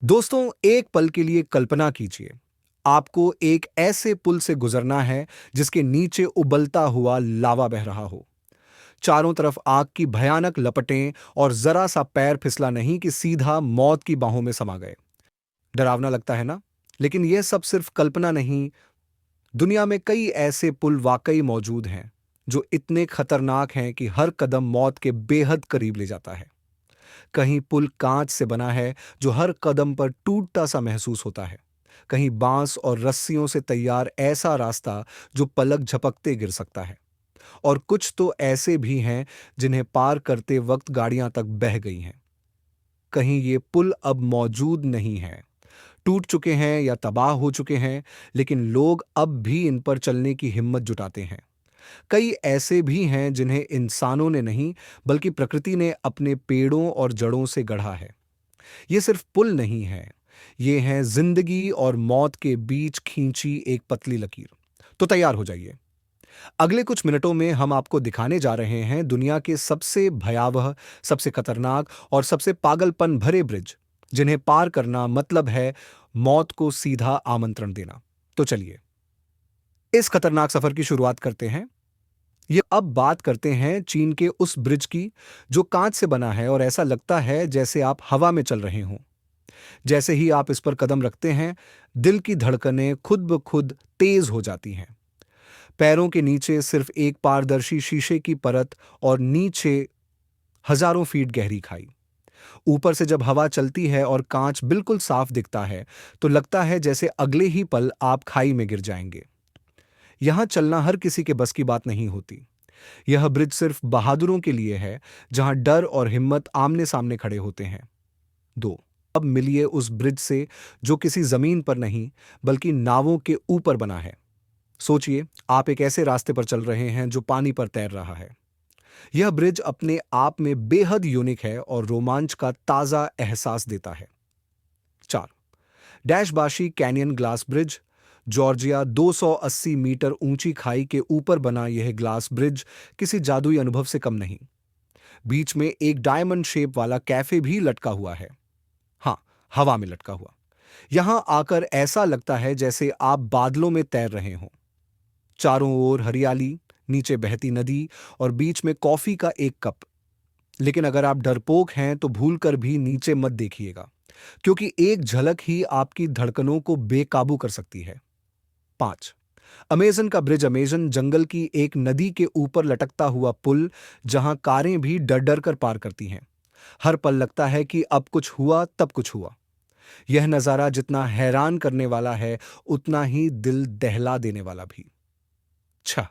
दोस्तों, एक पल के लिए कल्पना कीजिए। आपको एक ऐसे पुल से गुजरना है जिसके नीचे उबलता हुआ लावा बह रहा हो। चारों तरफ आग की भयानक लपटें और जरा सा पैर फिसला नहीं कि सीधा मौत की बाहों में समा गए। डरावना लगता है ना? लेकिन यह सब सिर्फ कल्पना नहीं। दुनिया में कई ऐसे पुल वाकई मौजूद हैं जो इतने खतरनाक हैं कि हर कदम मौत के बेहद करीब ले जाता है। कहीं पुल कांच से बना है जो हर कदम पर टूटता सा महसूस होता है। कहीं बांस और रस्सियों से तैयार ऐसा रास्ता जो पलक झपकते गिर सकता है। और कुछ तो ऐसे भी हैं जिन्हें पार करते वक्त गाड़ियां तक बह गई हैं। कहीं ये पुल अब मौजूद नहीं है, टूट चुके हैं या तबाह हो चुके हैं, लेकिन लोग अब भी इन पर चलने की हिम्मत जुटाते हैं। कई ऐसे भी हैं जिन्हें इंसानों ने नहीं, बल्कि प्रकृति ने अपने पेड़ों और जड़ों से गढ़ा है। ये सिर्फ पुल नहीं है, ये है जिंदगी और मौत के बीच खींची एक पतली लकीर। तो तैयार हो जाइए। अगले कुछ मिनटों में हम आपको दिखाने जा रहे हैं दुनिया के सबसे भयावह, सबसे खतरनाक और सबसे पागलपन भरे ब्रिज, जिन्हें पार करना मतलब है मौत को सीधा आमंत्रण देना। तो चलिए, इस खतरनाक सफर की शुरुआत करते हैं। ये अब बात करते हैं चीन के उस ब्रिज की जो कांच से बना है और ऐसा लगता है जैसे आप हवा में चल रहे हों। जैसे ही आप इस पर कदम रखते हैं, दिल की धड़कनें खुद ब खुद तेज हो जाती हैं। पैरों के नीचे सिर्फ एक पारदर्शी शीशे की परत और नीचे हजारों फीट गहरी खाई। ऊपर से जब हवा चलती है और कांच बिल्कुल साफ दिखता है, तो लगता है जैसे अगले ही पल आप खाई में गिर जाएंगे। यहां चलना हर किसी के बस की बात नहीं होती। यह ब्रिज सिर्फ बहादुरों के लिए है, जहां डर और हिम्मत आमने सामने खड़े होते हैं। दो, अब मिलिए उस ब्रिज से जो किसी जमीन पर नहीं, बल्कि नावों के ऊपर बना है। सोचिए, आप एक ऐसे रास्ते पर चल रहे हैं जो पानी पर तैर रहा है। यह ब्रिज अपने आप में बेहद यूनिक है और रोमांच का ताजा एहसास देता है। 4, Dashbashi canyon glass bridge. Georgia 280 metre ऊंची खाई के ऊपर बना यह ग्लास ब्रिज किसी जादुई अनुभव से कम नहीं। बीच में एक डायमंड शेप वाला कैफे भी लटका हुआ है। हाँ, हवा में लटका हुआ। यहां आकर ऐसा लगता है जैसे आप बादलों में तैर रहे हों। चारों ओर हरियाली, नीचे बहती नदी और बीच में कॉफी का एक कप। लेकिन अगर आप डरपोक हैं तो भूलकर भी नीचे मत देखिएगा, क्योंकि एक झलक ही आपकी धड़कनों को बेकाबू कर सकती है। 5, अमेजन का ब्रिज। अमेजन जंगल की एक नदी के ऊपर लटकता हुआ पुल, जहां कारें भी डर डर कर पार करती हैं। हर पल लगता है कि अब कुछ हुआ तब कुछ हुआ। यह नजारा जितना हैरान करने वाला है, उतना ही दिल दहला देने वाला भी। 6,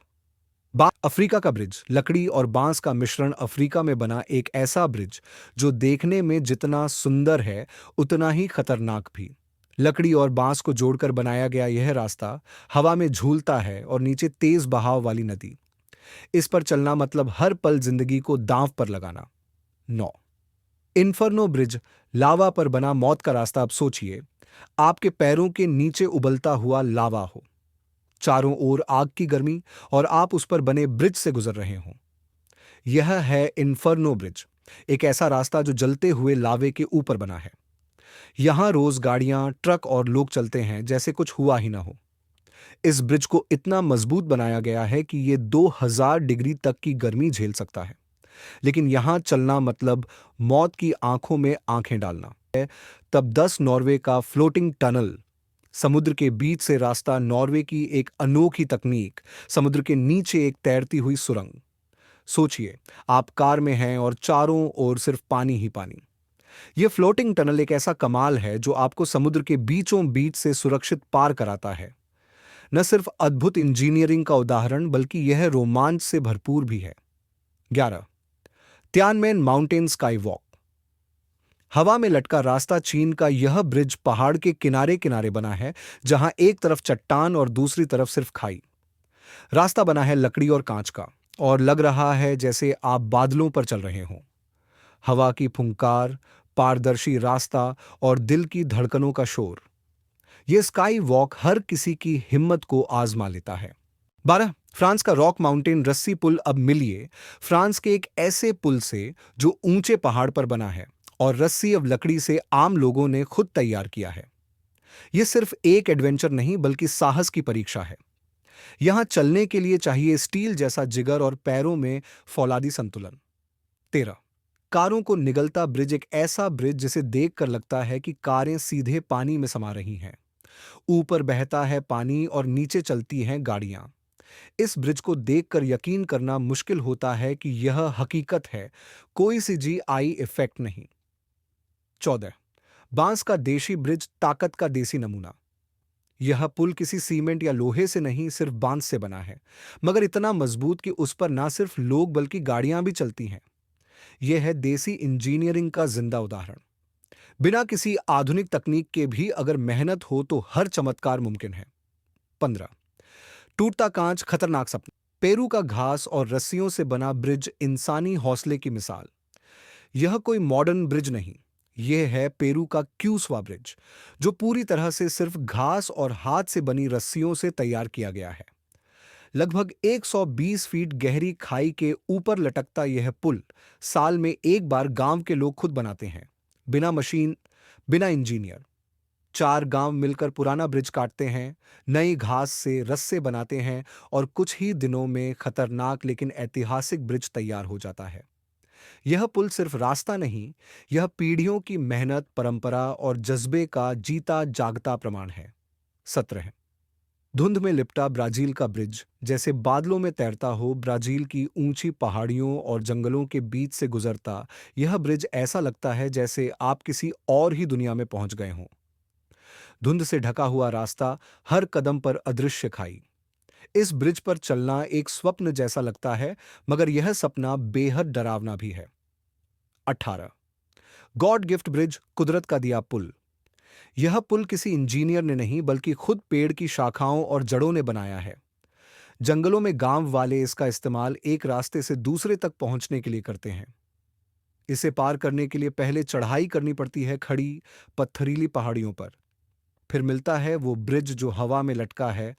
अफ्रीका का ब्रिज। लकड़ी और बांस का मिश्रण अफ्रीका में बना एक ऐसा ब्रिज जो देखने में जितना सुंदर है, उतना ही खतरनाक भी। लकड़ी और बांस को जोड़कर बनाया गया यह रास्ता हवा में झूलता है और नीचे तेज बहाव वाली नदी। इस पर चलना मतलब हर पल जिंदगी को दांव पर लगाना। 9, इन्फर्नो ब्रिज। लावा पर बना मौत का रास्ता। अब सोचिए, आपके पैरों के नीचे उबलता हुआ लावा हो, चारों ओर आग की गर्मी, और आप उस पर बने ब्रिज से गुजर रहे हों। यह है इन्फर्नो ब्रिज, एक ऐसा रास्ता जो जलते हुए लावे के ऊपर बना है। यहां रोज गाड़ियां, ट्रक और लोग चलते हैं जैसे कुछ हुआ ही ना हो। इस ब्रिज को इतना मजबूत बनाया गया है कि यह 2000 डिग्री तक की गर्मी झेल सकता है। लेकिन यहां चलना मतलब मौत की आंखों में आंखें डालना है। तब 10 नॉर्वे का फ्लोटिंग टनल। समुद्र के बीच से रास्ता, नॉर्वे की एक अनोखी तकनीक। समुद्र के नीचे एक तैरती हुई सुरंग। सोचिए, आप कार में हैं और चारों ओर सिर्फ पानी ही पानी। यह फ्लोटिंग टनल एक ऐसा कमाल है जो आपको समुद्र के बीचों बीच से सुरक्षित पार कराता है। न सिर्फ अद्भुत इंजीनियरिंग का उदाहरण, बल्कि यह रोमांच से भरपूर भी है। 11, तियानमेन माउंटेन स्काई वॉक। हवा में लटका रास्ता। चीन का यह ब्रिज पहाड़ के किनारे किनारे बना है, जहां एक तरफ चट्टान और दूसरी तरफ सिर्फ खाई। रास्ता बना है लकड़ी और कांच का, और लग रहा है जैसे आप बादलों पर चल रहे हों। हवा की फुंकार, पारदर्शी रास्ता और दिल की धड़कनों का शोर। यह स्काई वॉक हर किसी की हिम्मत को आजमा लेता है। 12, फ्रांस का रॉक माउंटेन रस्सी पुल। अब मिलिए फ्रांस के एक ऐसे पुल से जो ऊंचे पहाड़ पर बना है और रस्सी अब लकड़ी से आम लोगों ने खुद तैयार किया है। यह सिर्फ एक एडवेंचर नहीं बल्कि साहस की परीक्षा है। यहां चलने के लिए चाहिए स्टील जैसा जिगर और पैरों में फौलादी संतुलन। 13 कारों को निगलता ब्रिज एक ऐसा ब्रिज जिसे देखकर लगता है कि कारें सीधे पानी में समा रही हैं। ऊपर बहता है पानी और नीचे चलती हैं गाड़ियां। इस ब्रिज को देखकर यकीन करना मुश्किल होता है कि यह हकीकत है, कोई सी जीआई इफेक्ट नहीं। 14 बांस का देशी ब्रिज ताकत का देसी नमूना। यह पुल किसी सीमेंट या लोहे से नहीं, सिर्फ बांस से बना है, मगर इतना मजबूत कि उस पर ना सिर्फ लोग बल्कि गाड़ियां भी चलती हैं। यह है देसी इंजीनियरिंग का जिंदा उदाहरण। बिना किसी आधुनिक तकनीक के भी अगर मेहनत हो तो हर चमत्कार मुमकिन है। 15 टूटता कांच खतरनाक सपना। पेरू का घास और रस्सियों से बना ब्रिज इंसानी हौसले की मिसाल। यह कोई मॉडर्न ब्रिज नहीं, यह है पेरू का क्यूसवा ब्रिज, जो पूरी तरह से सिर्फ घास और हाथ से बनी रस्सियों से तैयार किया गया है। लगभग 120 फीट गहरी खाई के ऊपर लटकता यह पुल साल में एक बार गांव के लोग खुद बनाते हैं, बिना मशीन, बिना इंजीनियर। 4 गांव मिलकर पुराना ब्रिज काटते हैं, नई घास से रस्से बनाते हैं और कुछ ही दिनों में खतरनाक लेकिन ऐतिहासिक ब्रिज तैयार हो जाता है। यह पुल सिर्फ रास्ता नहीं, यह पीढ़ियों की मेहनत, परंपरा और जज्बे का जीता जागता प्रमाण है। 17 धुंध में लिपटा ब्राजील का ब्रिज जैसे बादलों में तैरता हो, ब्राजील की ऊंची पहाड़ियों और जंगलों के बीच से गुजरता यह ब्रिज ऐसा लगता है जैसे आप किसी और ही दुनिया में पहुंच गए हों। धुंध से ढका हुआ रास्ता, हर कदम पर अदृश्य खाई। इस ब्रिज पर चलना एक स्वप्न जैसा लगता है, मगर यह सपना बेहद डरावना भी है। 18 गॉड गिफ्ट ब्रिज, कुदरत का दिया पुल। यह पुल किसी इंजीनियर ने नहीं बल्कि खुद पेड़ की शाखाओं और जड़ों ने बनाया है। जंगलों में गांव वाले इसका इस्तेमाल एक रास्ते से दूसरे तक पहुंचने के लिए करते हैं। इसे पार करने के लिए पहले चढ़ाई करनी पड़ती है खड़ी, पत्थरीली पहाड़ियों पर। फिर मिलता है वो ब्रिज जो हवा में लटका है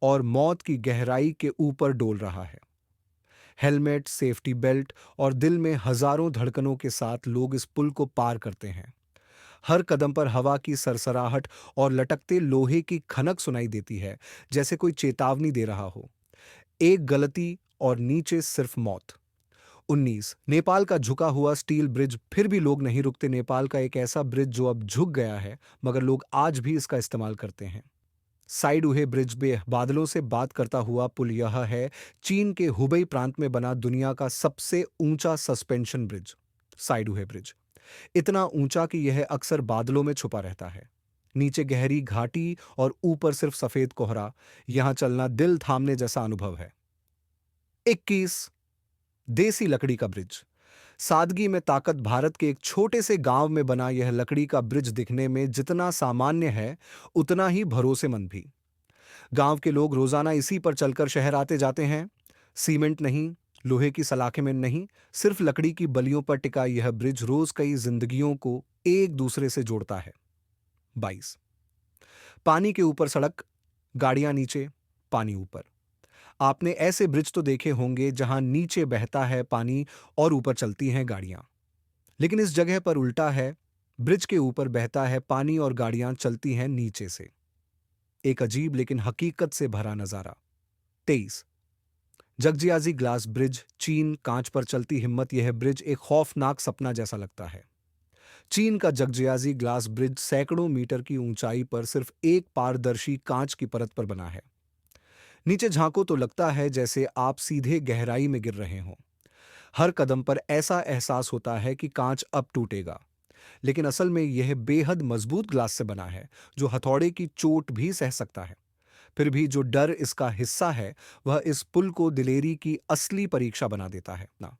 और मौत की गहराई के ऊपर डोल रहा है। हेलमेट, सेफ्टी बेल्ट और दिल में हजारों धड़कनों के साथ लोग इस पुल को पार करते हैं। हर कदम पर हवा की सरसराहट और लटकते लोहे की खनक सुनाई देती है, जैसे कोई चेतावनी दे रहा हो। एक गलती और नीचे सिर्फ मौत। 19 नेपाल का झुका हुआ स्टील ब्रिज, फिर भी लोग नहीं रुकते। नेपाल का एक ऐसा ब्रिज जो अब झुक गया है, मगर लोग आज भी इसका इस्तेमाल करते हैं। साइड उहे ब्रिज बे बादलों से बात करता हुआ पुल, यह है चीन के हुबई प्रांत में बना दुनिया का सबसे ऊंचा सस्पेंशन ब्रिज। साइड उहे ब्रिज इतना ऊंचा कि यह अक्सर बादलों में छुपा रहता है। नीचे गहरी घाटी और ऊपर सिर्फ सफेद कोहरा। यहां चलना दिल थामने जैसा अनुभव है। 21 देसी लकड़ी का ब्रिज। सादगी में ताकत। भारत के एक छोटे से गांव में बना यह लकड़ी का ब्रिज दिखने में जितना सामान्य है, उतना ही भरोसेमंद भी। गांव के लोग रोजाना इसी पर चलकर शहर आते जाते हैं। सीमेंट नहीं, लोहे की सलाखें में नहीं, सिर्फ लकड़ी की बलियों पर टिका यह ब्रिज रोज कई जिंदगियों को एक दूसरे से जोड़ता है। 22 पानी के ऊपर सड़क, गाड़ियां नीचे, पानी ऊपर। आपने ऐसे ब्रिज तो देखे होंगे जहां नीचे बहता है पानी और ऊपर चलती हैं गाड़ियां, लेकिन इस जगह पर उल्टा है। ब्रिज के ऊपर बहता है पानी और गाड़ियां चलती हैं नीचे से। एक अजीब लेकिन हकीकत से भरा नजारा। 23 जगजियाजी ग्लास ब्रिज, चीन। कांच पर चलती हिम्मत। यह ब्रिज एक खौफनाक सपना जैसा लगता है। चीन का जगजियाजी ग्लास ब्रिज सैकड़ों मीटर की ऊंचाई पर सिर्फ एक पारदर्शी कांच की परत पर बना है। नीचे झांको तो लगता है जैसे आप सीधे गहराई में गिर रहे हों। हर कदम पर ऐसा एहसास होता है कि कांच अब टूटेगा, लेकिन असल में यह बेहद मजबूत ग्लास से बना है, जो हथौड़े की चोट भी सह सकता है। फिर भी जो डर इसका हिस्सा है, वह इस पुल को दिलेरी की असली परीक्षा बना देता है ना।